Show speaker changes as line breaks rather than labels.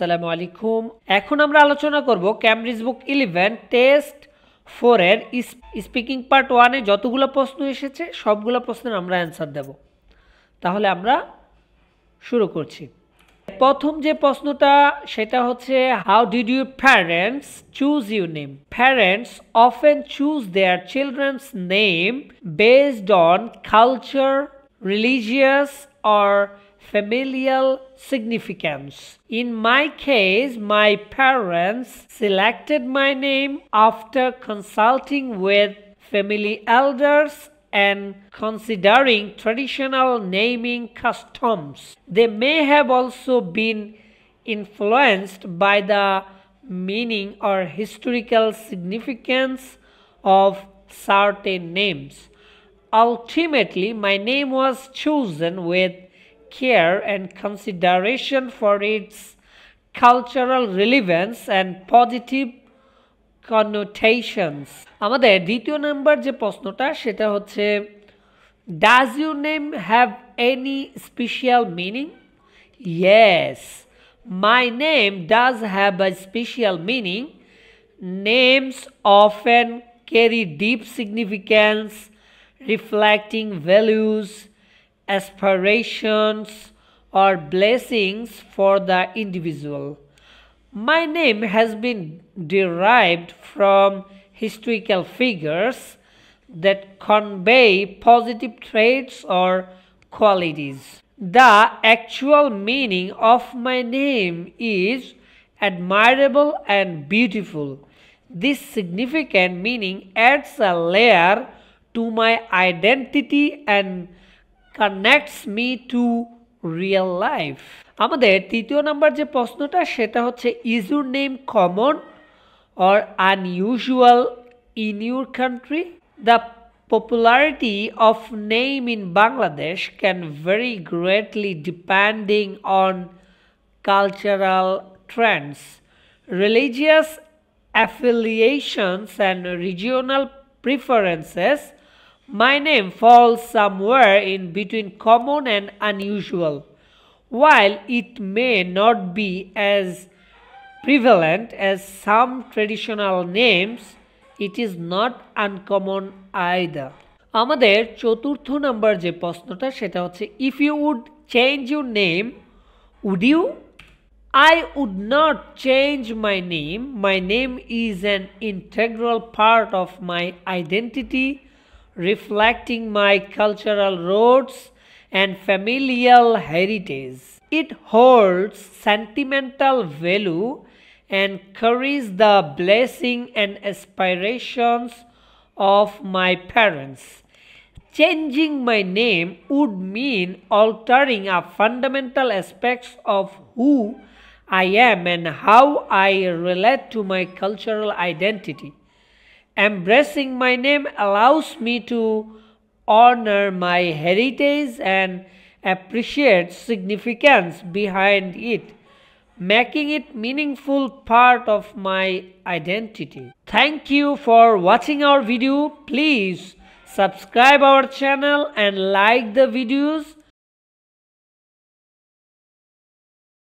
আসসালামু আলাইকুম। এখন আমরা আলোচনা করব ক্যামব্রিজ বুক 11 টেস্ট 4 এর স্পিকিং পার্ট 1 এ যতগুলো প্রশ্ন এসেছে সবগুলো প্রশ্নের আমরা অ্যানসার দেব। তাহলে আমরা শুরু করছি। প্রথম যে প্রশ্নটা সেটা হচ্ছে how did your parents choose your name? Parents often choose there children's name based on culture, religious or familial significance. In my case, my parents selected my name after consulting with family elders and considering traditional naming customs. They may have also been influenced by the meaning or historical significance of certain names. Ultimately, my name was chosen with care and consideration for its cultural relevance and positive connotations. আমাদের দ্বিতীয় number যে প্রশ্নটা সেটা হচ্ছে Does your name have any special meaning? Yes, my name does have a special meaning. Names often carry deep significance, reflecting values, aspirations, or blessings for the individual. My name has been derived from historical figures that convey positive traits or qualities. The actual meaning of my name is admirable and beautiful. This significant meaning adds a layer to my identity and connects me to real life. আমাদের তৃতীয় number যে প্রশ্নটা সেটা হচ্ছে is your name common or unusual in your country? The popularity of name in Bangladesh can vary greatly depending on cultural trends, religious affiliations and regional preferences. My name falls somewhere in between common and unusual. While it may not be as prevalent as some traditional names, it is not uncommon either. আমাদের চতুর্থ number যে প্রশ্নটা সেটা হচ্ছে if you would change your name, would you? I would not change my name. My name is an integral part of my identity, reflecting my cultural roots and familial heritage. It holds sentimental value and carries the blessing and aspirations of my parents. Changing my name would mean altering a fundamental aspects of who I am and how I relate to my cultural identity. Embracing my name allows me to honor my heritage and appreciate significance behind it, making it meaningful part of my identity. Thank you for watching our video. Please subscribe our channel and like the videos.